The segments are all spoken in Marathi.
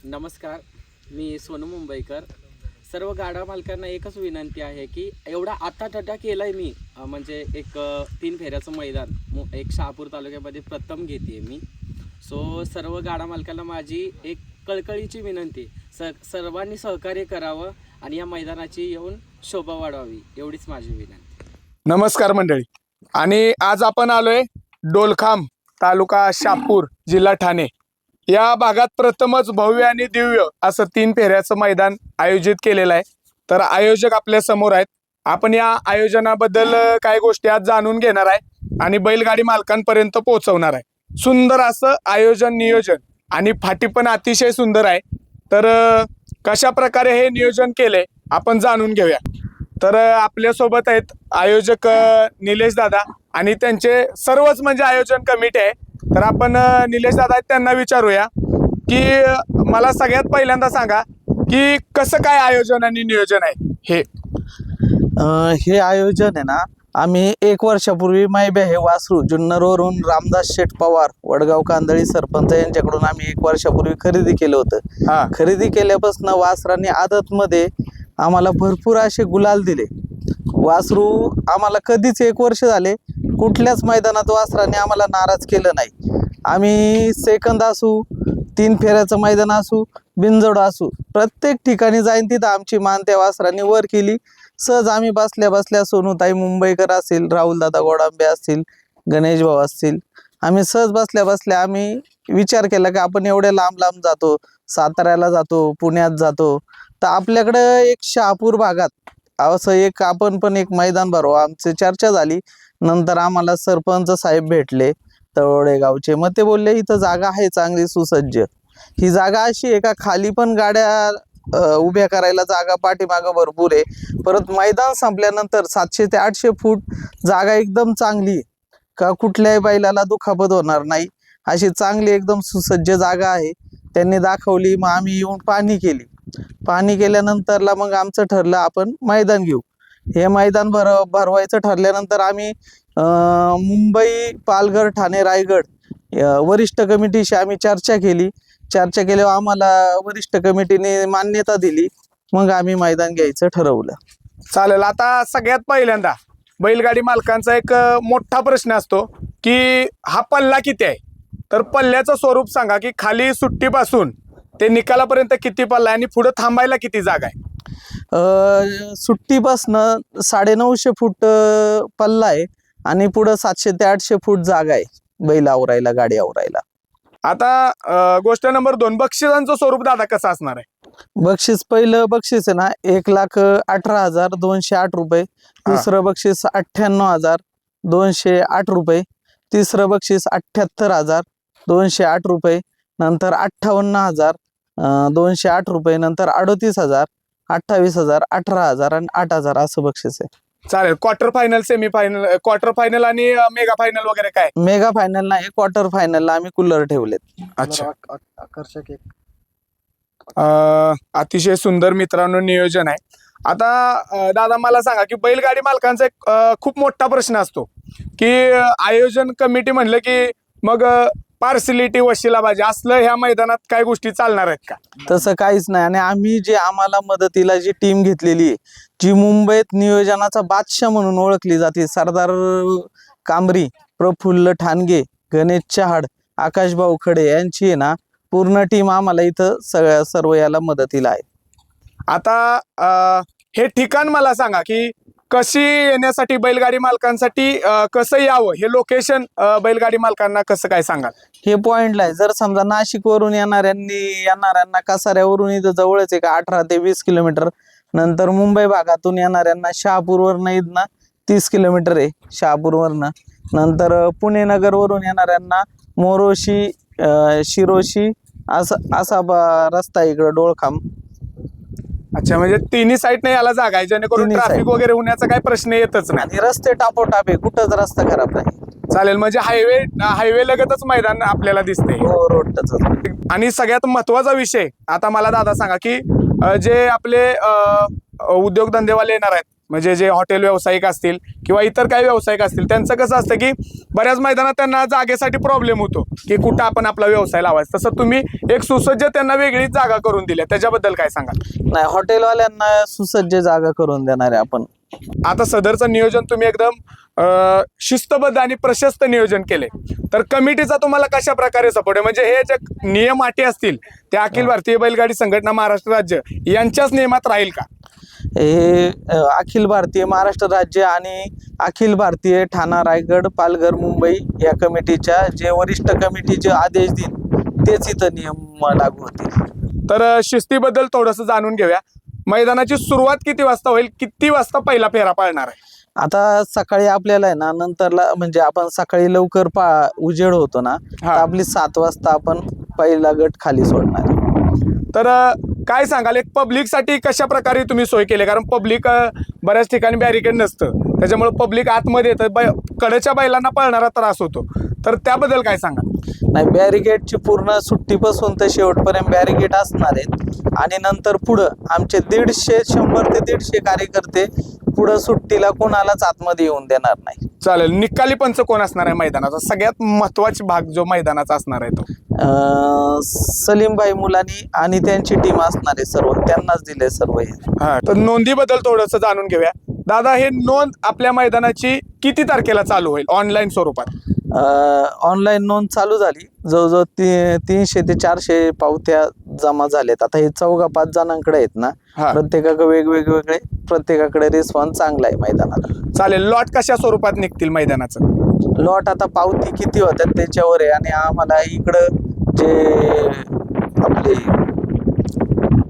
नमस्कार, मी सोनू मुंबईकर. सर्व गाडा मालकांना एकच विनंती आहे की एवढा आटाटटा केला आहे मी, म्हणजे एक 3 फेऱ्याचं मैदान एक शहापूर तालुक्यामध्ये प्रथम घेते मी. सो सर्व गाडा मालकांना माझी एक कळकळीची विनंती, सर्वांनी सहकार्य करावं आणि या मैदानाची येऊन शोभा वाढवावी, एवढीच माझी विनंती. नमस्कार मंडळी. आणि आज आपण आलोय डोलखाम तालुका शहापूर जिल्हा ठाणे या भागात प्रथमच भव्य आणि दिव्य असं 3 फेऱ्याचं मैदान आयोजित केलेलं आहे. तर आयोजक आपल्या समोर आहेत. आपण या आयोजनाबद्दल काही गोष्टी आज जाणून घेणार आहे आणि बैलगाडी मालकांपर्यंत पोहोचवणार आहे. सुंदर असं आयोजन, नियोजन आणि फाटी पण अतिशय सुंदर आहे. तर कशा प्रकारे हे नियोजन केले आपण जाणून घेऊया. तर आपल्यासोबत आहेत आयोजक निलेश दादा आणि त्यांचे सर्वच म्हणजे आयोजन कमिटी आहे. तर आपण निलेश दादा त्यांना विचारूया की मला सगळ्यात पहिल्यांदा सांगा की कसं काय आयोजन आणि नियोजन आहे हे. हे आयोजन आहे ना, आम्ही 1 वर्षापूर्वी मायबे हे वासरू जुन्नरवरून रामदास शेठ पवार वडगाव कांदळी सरपंच यांच्याकडून आम्ही 1 वर्षापूर्वी खरेदी केलं होतं. खरेदी केल्यापासून वासरांनी आदतमध्ये आम्हाला भरपूर असे गुलाल दिले. वासरू आम्हाला कधीच 1 वर्ष झाले कुठल्याच मैदानात वासराने आम्हाला नाराज केलं नाही. आम्ही सेकंद असू, 3 फेऱ्याचं मैदान असू, बिनजोड असू, प्रत्येक ठिकाणी जाईन तिथं आमची मान त्या वासरांनी वर केली. सहज आम्ही बसल्या बसल्या सोनूताई मुंबईकर असतील, राहुलदादा गोडांबे असतील, गणेश भाऊ असतील, आम्ही सहज बसल्या बसल्या आम्ही विचार केला की आपण एवढे लांब लांब जातो, साताऱ्याला जातो, पुण्यात जातो, तर आपल्याकडं एक शहापूर भागात असं आपण पण एक मैदान भरवा. आमची चर्चा झाली. नंतर आम्हाला सरपंच साहेब भेटले तळोडे गावचे. मग ते बोलले इथं जागा आहे चांगली सुसज्ज. ही जागा अशी आहे का खाली पण गाड्या उभ्या करायला जागा पाठीमागं भरपूर आहे. परत मैदान संपल्यानंतर 700 ते 800 फूट जागा एकदम चांगली का कुठल्याही बैलाला दुखापत होणार नाही अशी चांगली एकदम सुसज्ज जागा आहे. त्यांनी दाखवली. मग आम्ही येऊन पाहणी केली. पाहणी केल्यानंतरला मग आमचं ठरलं आपण मैदान घेऊ. हे मैदान भरवायचं ठरल्यानंतर आम्ही मुंबई, पालघर, ठाणे, रायगड वरिष्ठ कमिटीशी आम्ही चर्चा केल्यावर आम्हाला वरिष्ठ कमिटीने मान्यता दिली. मग आम्ही मैदान घ्यायचं ठरवलं. चालेल. आता सगळ्यात पहिल्यांदा बैलगाडी मालकांचा एक मोठा प्रश्न असतो की हा पल्ला किती आहे. तर पल्ल्याचं स्वरूप सांगा की खाली सुट्टीपासून ते निकालापर्यंत किती पल्ला आहे आणि पुढे थांबायला किती जागा आहे. सुट्टीपासनं 950 फूट पल्ला आहे आणि पुढं 700 ते 800 फूट जागा आहे बैल आवरायला, गाडी आवरायला. आता गोष्ट नंबर 2, बक्षिसांचं स्वरूप दादा कसं असणार आहे. बक्षीस, पहिलं बक्षीस आहे ना 1,18,208 रुपये. दुसरं बक्षीस 98,208 रुपये. तिसरं बक्षीस 78,208 रुपये. नंतर 58,208 रुपये. नंतर 38,000, 28,000, 18,000 आणि 8,000 असं बक्षीस आहे. चालेल. Quarter final, semi final, quarter final आणि मेगा फायनल वगैरे काय. मेगा फायनल नाही, क्वार्टर फायनलला आम्ही कूलर ठेवलेत. अच्छा. अतिशय सुंदर मित्रांनो नियोजन आहे. आता दादा मला सांगा की बैलगाडी मालकांचा एक खूप मोठा प्रश्न असतो की आयोजन कमिटी म्हणलं की मग पार्सलिटी, वशिलाबाजी असलं ह्या मैदानात काय गोष्टी चालणार आहेत का. तसं काहीच नाही. आणि आम्ही जे आम्हाला मदतीला जी टीम घेतलेली आहे, जी मुंबईत नियोजनाचा बादशाह म्हणून ओळखली जाते, सरदार कांबरी, प्रफुल्ल ठाणगे, गणेश चहाड, आकाशभाऊ खडे यांची आहे ना पूर्ण टीम आम्हाला इथं सर्व याला मदतीला आहे. आता हे ठिकाण मला सांगा की कशी येण्यासाठी बैलगाडी मालकांसाठी कसं यावं, हे लोकेशन बैलगाडी मालकांना कसं काय सांगाल. हे पॉइंटला आहे. जर समजा नाशिक वरून येणाऱ्यांना कसाऱ्यावरून इथं जवळच आहे का 18 ते 20 किलोमीटर. नंतर मुंबई भागातून येणाऱ्यांना शहापूरवरनं इथनं 30 किलोमीटर आहे शहापूरवरनं. नंतर पुणे नगरवरून येणाऱ्यांना मोरोशी, शिरोशी असा रस्ता आहे इकडं डोळखाम. अच्छा, म्हणजे तिन्ही साईडने याला जागा आहे जेणेकरून ट्रॅफिक वगैरे होण्याचा काही प्रश्न येतच नाही. आणि रस्ते टापोटाप आहे, कुठंच रस्ता खराब नाही. चालेल. म्हणजे हायवे लगतच मैदान आपल्याला दिसते. हो, रोडच. आणि सगळ्यात महत्वाचा विषय आता मला दादा सांगा की जे आपले उद्योगधंदेवाले येणार आहेत, म्हणजे जे हॉटेल व्यावसायिक असतील किंवा इतर काही व्यावसायिक असतील, त्यांचं कसं असतं की बऱ्याच मैदानात त्यांना जागेसाठी प्रॉब्लेम होतो की कुठं आपण आपला व्यवसाय लावायचा. तसं तुम्ही एक सुसज्ज त्यांना वेगळीच जागा करून दिली, त्याच्याबद्दल काय सांगाल? नाही, हॉटेलवाल्यांना सुसज्ज जागा करून देणार आहे आपण. आता सदरचं नियोजन तुम्ही एकदम शिस्तबद्ध आणि प्रशस्त नियोजन केले, तर कमिटीचा तुम्हाला कशा प्रकारे सपोर्ट आहे? म्हणजे हे जे नियम अटी असतील त्या अखिल भारतीय बैलगाडी संघटना महाराष्ट्र राज्य यांच्याच नियमात राहील का? हे अखिल भारतीय महाराष्ट्र राज्य आणि अखिल भारतीय ठाणा, रायगड, पालघर, मुंबई या कमिटीच्या जे वरिष्ठ कमिटी जे आदेश देईल तेच इथं नियम लागू होतील. तर शिस्तीबद्दल थोडंसं जाणून घेऊया. मैदानाची सुरुवात किती वाजता होईल? किती वाजता पहिला फेरा पाळणार आहे? आता सकाळी आपल्याला आहे ना, नंतरला म्हणजे आपण सकाळी लवकर उजेड होतो ना, तर हा. आपली 7 वाजता आपण पहिला गट खाली सोडणार आहे. तर काय सांगाल, एक पब्लिकसाठी कशा प्रकारे तुम्ही सोय केली? कारण पब्लिक बऱ्याच ठिकाणी बॅरिकेड नसतं, त्याच्यामुळे पब्लिक आतमध्ये येतं, कडेच्या बैलांना पळणारा त्रास होतो, तर त्याबद्दल काय सांगाल? नाही, बॅरिगेटची पूर्ण सुट्टीपासून तर शेवटपर्यंत बॅरिगेट असणार आहेत आणि नंतर पुढं आमचे 100 ते 150 कार्यकर्ते पुढं सुट्टीला कोणालाच आतमध्ये येऊन देणार नाही. चालेल. निकाली पंच कोण असणार आहे मैदानाचा? सगळ्यात महत्वाचा भाग जो मैदानाचा असणार आहे तो सलीमभाई मुलानी आणि त्यांची टीम असणार आहे, सर्व त्यांनाच दिले सर्व हे. हा. तर नोंदीबद्दल थोडंसं जाणून घेऊया. दादा, हे नोंद आपल्या मैदानाची किती तारखेला चालू होईल ऑनलाईन स्वरूपात? ऑनलाईन नोंद चालू झाली. जवळजवळ 300 ते 400 पावत्या जमा झाल्यात. आता हे 4-5 जणांकडे आहेत ना, हा. प्रत्येकाकडे वेगवेगळे, प्रत्येकाकडे रिस्पॉन्स चांगला आहे मैदानाला. चालेल. लॉट कशा स्वरूपात निघतील मैदानाचं? लॉट आता पावती किती होतात त्याच्यावर आहे आणि आम्हाला इकडं जे आपले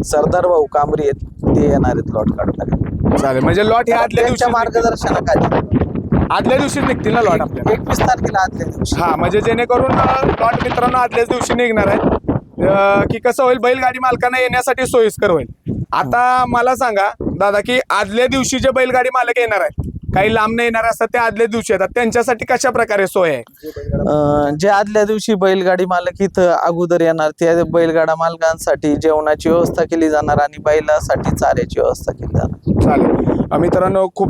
सरदार भाऊ कांबरी आहेत ते येणार आहेत लॉट काढायला. चालेल. म्हणजे लॉट हे आदल्या दिवशी त्यांच्या मार्गदर्शनाखाली आदल्या दिवशी निघतील ना लॉट आपल्याला? 21 तारखेला आदल्या दिवशी. हा, म्हणजे जेणेकरून लॉट मित्रांनो आदल्याच दिवशी निघणार आहेत, की कसं होईल, बैलगाडी मालकांना येण्यासाठी सोयीस्कर होईल. आता मला सांगा दादा, की आदल्या दिवशी जे बैलगाडी मालक येणार आहेत, काही लांब येणार असतात, ते आदल्या दिवशी येतात, त्यांच्यासाठी कशा प्रकारे सोय आहे? जे आदल्या दिवशी बैलगाडी मालक इथं अगोदर येणार त्या बैलगाडा मालकांसाठी जेवणाची व्यवस्था केली जाणार आणि बैलासाठी चाऱ्याची व्यवस्था केली जाणार. चालेल. मित्रांनो, खूप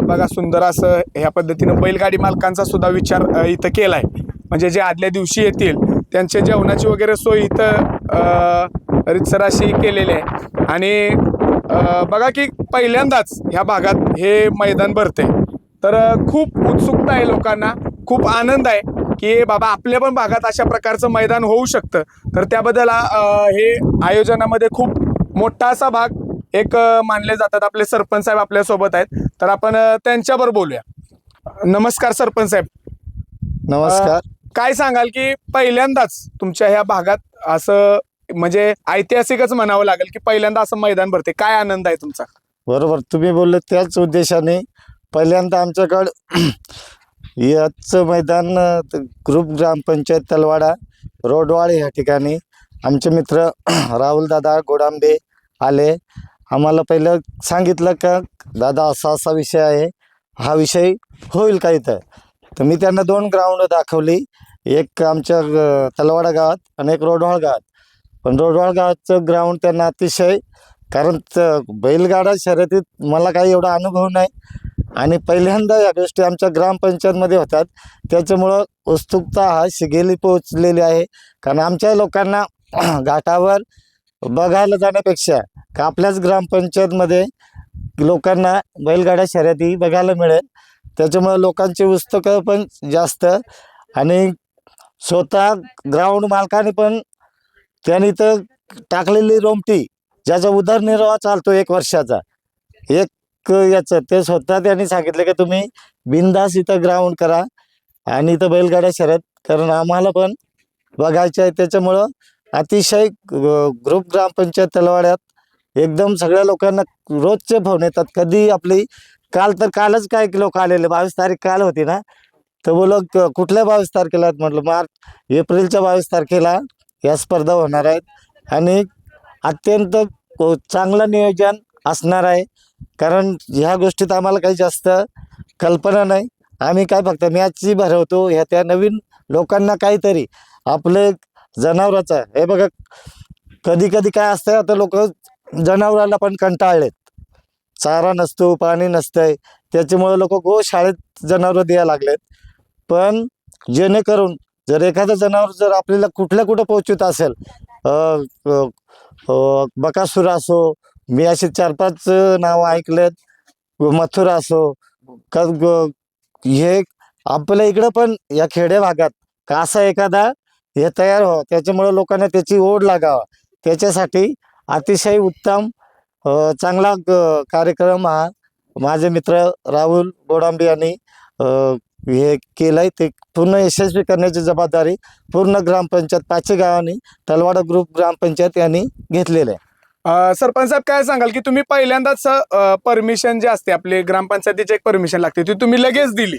बघा सुंदर असं ह्या पद्धतीनं बैलगाडी मालकांचा सुद्धा विचार इथं केलाय. म्हणजे जे आदल्या दिवशी येतील त्यांच्या जेवणाची वगैरे सोय इथं रितसर अशी केलेली आहे. आणि बघा की पहिल्यांदाच ह्या भागात हे मैदान भरते, तर खूप उत्सुकता आहे लोकांना, खूप आनंद आहे की बाबा आपल्या पण भागात अशा प्रकारचं मैदान होऊ शकतं. तर त्याबद्दल हे आयोजनामध्ये खूप मोठा असा भाग एक मानले जातात. आपले सरपंच साहेब आपल्यासोबत आहेत, तर आपण त्यांच्याबरोबर बोलूया. नमस्कार सरपंच साहेब. नमस्कार. काय सांगाल की पहिल्यांदाच तुमच्या ह्या भागात असं, म्हणजे ऐतिहासिकच म्हणावं लागेल की पहिल्यांदा असं मैदान भरते, काय आनंद आहे तुमचा? बरोबर, तुम्ही बोलले त्याच उद्देशाने पहिल्यांदा आमच्याकडं याचं मैदान ग्रुप ग्रामपंचायत तलवाडा रोडवाड या ठिकाणी आमचे मित्र राहुलदादा गोडांबे आले. आम्हाला पहिलं सांगितलं का दादा असा असा विषय आहे, हा विषय होईल का इथं? तर मी त्यांना 2 ग्राउंड दाखवली, एक आमच्या तलवाडा गावात आणि एक रोडवाळ गावात. पण रोडवाळ गावाचं ग्राउंड त्यांना अतिशय, कारण बैलगाडा शर्यतीत मला काही एवढा अनुभव नाही आणि पहिल्यांदा या गोष्टी आमच्या ग्रामपंचायतमध्ये होतात, त्याच्यामुळं उत्सुकता हा शिगेली पोचलेली आहे. कारण आमच्या लोकांना घाटावर बघायला जाण्यापेक्षा का आपल्याच ग्रामपंचायतमध्ये लोकांना बैलगाड्या शर्यती बघायला मिळेल, त्याच्यामुळे लोकांची उत्सुकता पण जास्त. आणि स्वतः ग्राउंड मालकाने पण त्यांनी तर टाकलेली रोमटी ज्याचा उदरनिर्वाह चालतो 1 वर्षाचा, एक याचं ते स्वतः त्यांनी सांगितलं की तुम्ही बिनधास्त इथं ग्राउंड करा आणि इथं बैलगाड्या शर्यत, कारण आम्हाला पण बघायचं आहे. त्याच्यामुळं अतिशय ग्रुप ग्रामपंचायत तलवाड्यात एकदम सगळ्या लोकांना रोजचे फोन येतात. कधी आपली कालच काय लोक आलेले, 22 तारीख काल होती ना, तर बोलो कुठल्या 22 तारखेला? म्हटलं एप्रिलच्या 22 तारखेला या स्पर्धा होणार आहेत आणि अत्यंत चांगलं नियोजन असणार आहे. कारण ह्या गोष्टीत आम्हाला काही जास्त कल्पना नाही, आम्ही काय फक्त मॅचची भरवतो. ह्या त्या नवीन लोकांना काहीतरी आपले जनावराचं हे बघा, कधी कधी काय असतं, आता लोक जनावराला पण कंटाळलेत. चारा नसतो, पाणी नसतंय, त्याच्यामुळे लोक गोशाळेत जनावरं द्यायला लागलेत. पण जेणेकरून जर एखादं जनावर जर आपल्याला कुठं पोहोचत असेल, बकासूर असो, मी असे 4-5 नावं ऐकलेत, मथुरा असो, हे आपल्या इकडं पण या खेडे भागात कासा एखादा हे तयार व्हावं, त्याच्यामुळे लोकांना त्याची ओढ लागावा, त्याच्यासाठी अतिशय उत्तम चांगला कार्यक्रम हा माझे मित्र राहुल गोडांबे यांनी हे केलंय. ते पूर्ण यशस्वी करण्याची जबाबदारी पूर्ण ग्रामपंचायत 5 गावांनी तलवाडा ग्रुप ग्रामपंचायत यांनी घेतलेलं आहे. सरपंच साहेब काय सांगाल की तुम्ही पहिल्यांदाच परमिशन जे असते आपले ग्रामपंचायतीची एक परमिशन लागते ती तुम्ही लगेच दिली,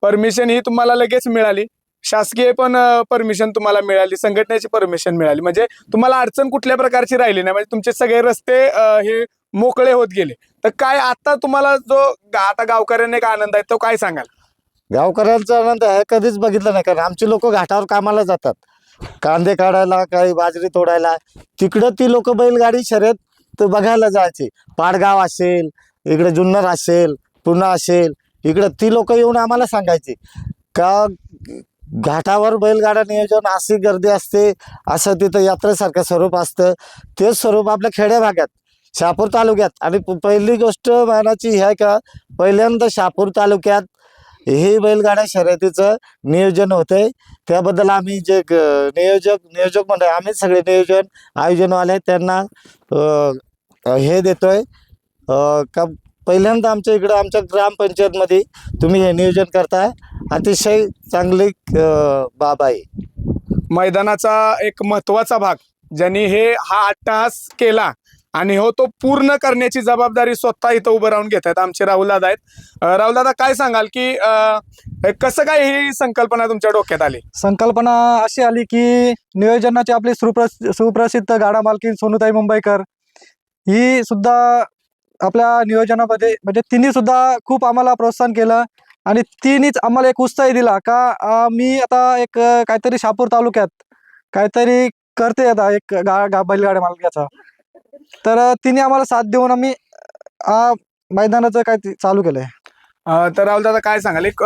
परमिशन ही तुम्हाला लगेच मिळाली, शासकीय पण परमिशन तुम्हाला मिळाली, संघटनेची परमिशन मिळाली, म्हणजे तुम्हाला अडचण कुठल्या प्रकारची राहिली नाही, म्हणजे तुमचे सगळे रस्ते हे मोकळे होत गेले. तर काय आता तुम्हाला जो आता गावकऱ्यांना एक आनंद आहे तो काय सांगाल? गावकऱ्यांचा आनंद आहे कधीच बघितलं नाही, कारण आमची लोक घाटावर कामाला जातात, कांदे काढायला, काही बाजरी तोडायला, तिकडं ती लोक बैलगाडी शर्यत बघायला जायची. पाडगाव असेल, इकडे जुन्नर असेल, पुणा असेल, इकडं ती लोक येऊन आम्हाला सांगायची का घाटावर बैलगाडा नियोजन अशी गर्दी असते, असं तिथं यात्रेसारखं स्वरूप असतं. तेच स्वरूप आपल्या खेड्या भागात शहापूर तालुक्यात, आणि पहिली गोष्ट मानाची ही आहे का पहिल्यांदा शहापूर तालुक्यात हे बैलगाड्या शर्यतीचं नियोजन होतंय. त्याबद्दल आम्ही जे नियोजक म्हणजे आम्ही सगळे आयोजनवाले त्यांना हे देतोय का पहिल्यांदा आमच्या इकडं आमच्या ग्रामपंचायतमध्ये तुम्ही हे नियोजन करताय, अतिशय चांगली बाब आहे. मैदानाचा एक महत्वाचा भाग ज्यांनी हा अट्टहास केला आणि तो पूर्ण करण्याची जबाबदारी स्वतः इथं उभं राहून घेत आहेत आमचे राहुल दादा आहेत. राहुल दादा काय सांगाल की कसं काय ही संकल्पना तुमच्या डोक्यात आली? संकल्पना अशी आली की नियोजनाचे आपले सुप्रसिद्ध गाडा मालकीन सोनूताई मुंबईकर ही सुद्धा आपल्या नियोजनामध्ये म्हणजे तिने सुद्धा खूप आम्हाला प्रोत्साहन केलं आणि तिनेच आम्हाला एक उत्साह दिला का मी आता एक काहीतरी शहापूर तालुक्यात काहीतरी करते आता एक बैलगाड्या मालकाचा. तर तिने आम्हाला साथ देऊन आम्ही मैदानाचं काय चालू केलंय. तर राहुल दादा काय सांगाल, एक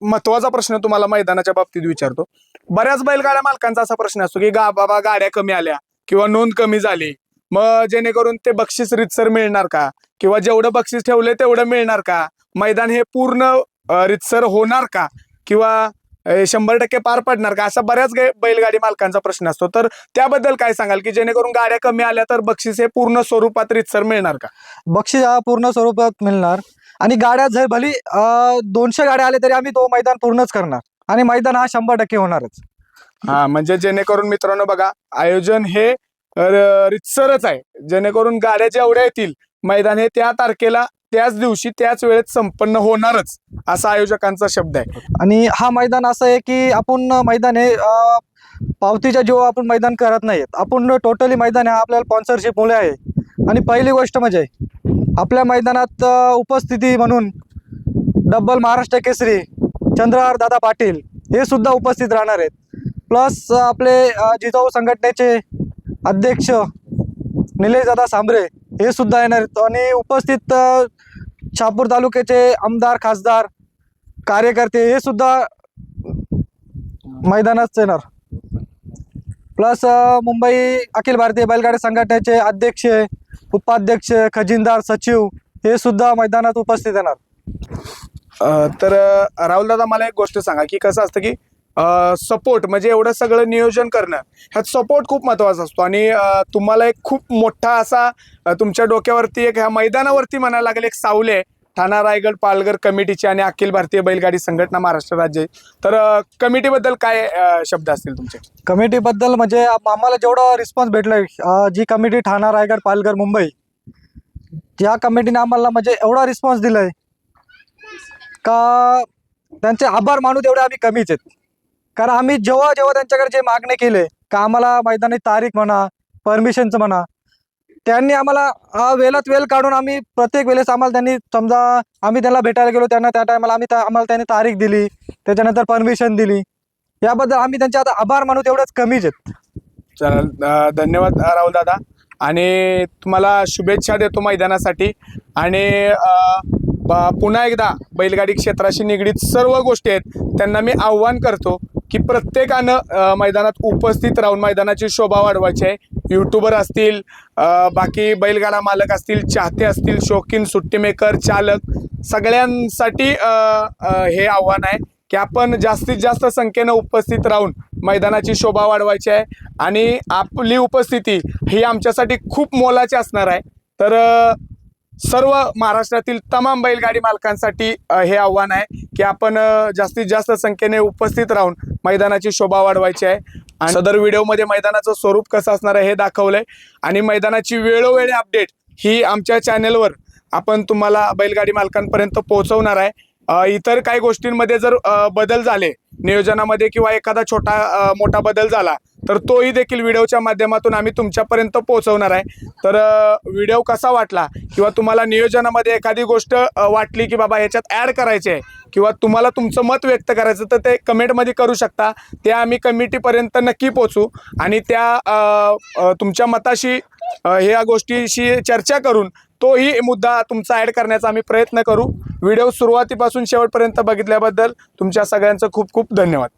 महत्वाचा प्रश्न तुम्हाला मैदानाच्या बाबतीत विचारतो. बऱ्याच बैलगाड्या मालकांचा असा प्रश्न असतो की बाबा गाड्या कमी आल्या किंवा नोंद कमी झाली, मग जेणेकरून ते बक्षीस रितसर मिळणार का, किंवा जेवढं बक्षीस ठेवले तेवढं मिळणार का, मैदान हे पूर्ण रितसर होणार का, किंवा 100% पार पडणार का, असा बऱ्याच बैलगाडी मालकांचा प्रश्न असतो. तर त्याबद्दल काय सांगाल की जेणेकरून गाड्या कमी आल्या तर बक्षीस हे पूर्ण स्वरूपात रितसर मिळणार का? बक्षीस हा पूर्ण स्वरूपात मिळणार आणि गाड्या जर भली 200 गाड्या आल्या तरी आम्ही तो मैदान पूर्णच करणार आणि मैदान हा 100% होणारच. म्हणजे जेणेकरून मित्रांनो बघा, आयोजन हे रितसरच आहे, जेणेकरून गाड्या जेवढ्या येतील मैदान हे त्या तारखेला त्याच दिवशी त्याच वेळेत संपन्न होणारच, असा आयोजकांचा शब्द आहे. आणि हा मैदान असं आहे की आपण मैदान हे पावतीच्या जेव्हा आपण मैदान करत नाहीत, आपण टोटली मैदान हे आपल्याला स्पॉन्सरशिप मुळे आहे. आणि पहिली गोष्ट म्हणजे आपल्या मैदानात उपस्थिती म्हणून डब्बल महाराष्ट्र केसरी चंद्रहार दादा पाटील हे सुद्धा उपस्थित राहणार आहेत. प्लस आपले जिजाऊ संघटनेचे अध्यक्ष निलेश दादा सांबरे हे सुद्धा येणार आहेत. आणि उपस्थित शहापूर तालुक्याचे आमदार, खासदार, कार्यकर्ते हे सुद्धा मैदानात येणार. प्लस मुंबई अखिल भारतीय बैलगाडी संघटनेचे अध्यक्ष, उपाध्यक्ष, खजिनदार, सचिव हे सुद्धा मैदानात उपस्थित येणार. तर राहुल दादा मला एक गोष्ट सांगा की कसं असतं की सपोर्ट म्हणजे एवढं सगळं नियोजन करणं ह्यात सपोर्ट खूप महत्वाचा असतो, आणि तुम्हाला एक खूप मोठा असा तुमच्या डोक्यावरती एक ह्या मैदानावरती म्हणायला लागेल एक सावली आहे, ठाणा रायगड पालघर कमिटीची आणि अखिल भारतीय बैलगाडी संघटना महाराष्ट्र राज्य. तर कमिटीबद्दल काय शब्द असतील तुमचे? कमिटीबद्दल म्हणजे आम्हाला जेवढा रिस्पॉन्स भेटलाय, जी कमिटी ठाणा रायगड पालघर मुंबई या कमिटीने आम्हाला म्हणजे एवढा रिस्पॉन्स दिलाय का त्यांचे आभार मानू तेवढे आम्ही कमीच आहेत. कारण आम्ही जेव्हा त्यांच्याकडे जे मागणी केले का आम्हाला मैदानी तारीख म्हणा, परमिशनचं म्हणा, त्यांनी आम्हाला वेळात वेळ काढून आम्ही प्रत्येक वेळेस आम्हाला त्यांनी समजा आम्ही त्यांना भेटायला गेलो त्यांना त्या टायमाला आम्हाला त्यांनी तारीख दिली, त्याच्यानंतर परमिशन दिली. याबद्दल आम्ही त्यांचे आता आभार मानू तेवढंच कमीच आहेत. चला धन्यवाद राहुल दादा. आणि तुम्हाला शुभेच्छा देतो मैदानासाठी. आणि पुन्हा एकदा बैलगाडी क्षेत्राशी निगडीत सर्व गोष्टी आहेत त्यांना मी आव्हान करतो की प्रत्येकानं मैदानात उपस्थित राहून मैदानाची शोभा वाढवायची आहे. यूट्यूबर असतील, बाकी बैलगाडा मालक असतील, चाहते असतील, शौकीन, सुट्टी मेकर, चालक, सगळ्यांसाठी हे आव्हान आहे की आपण जास्तीत जास्त संख्येनं उपस्थित राहून मैदानाची शोभा वाढवायची आहे. आणि आपली उपस्थिती ही आमच्यासाठी खूप मोलाची असणार आहे. तर सर्व महाराष्ट्रातील तमाम बैलगाडी मालकांसाठी हे आव्हान आहे की आपण जास्तीत जास्त संख्येने उपस्थित राहून मैदानाची शोभा वाढवायची आहे. आणि सदर व्हिडिओमध्ये मैदानाचं स्वरूप कसं असणार आहे हे दाखवलंय. आणि मैदानाची वेळोवेळी अपडेट ही आमच्या चॅनेलवर आपण तुम्हाला बैलगाडी मालकांपर्यंत पोहोचवणार आहे. इतर काही गोष्टींमध्ये जर बदल झाले नियोजनामध्ये किंवा एखादा मोठा बदल झाला तर तोही देखील व्हिडिओच्या माध्यमातून आम्ही तुमच्यापर्यंत पोहोचवणार आहे. तर व्हिडिओ कसा वाटला किंवा तुम्हाला नियोजनामध्ये एखादी गोष्ट वाटली की बाबा ह्याच्यात ॲड करायची आहे किंवा तुम्हाला तुमचं मत व्यक्त करायचं तर ते कमेंटमध्ये करू शकता. ते आम्ही कमिटीपर्यंत नक्की पोहोचू आणि त्या तुमच्या मताशी ह्या गोष्टीशी चर्चा करून तोही मुद्दा तुमचा ॲड करण्याचा आम्ही प्रयत्न करू. व्हिडिओ सुरुवातीपासून शेवटपर्यंत बघितल्याबद्दल तुमच्या सगळ्यांचं खूप खूप धन्यवाद.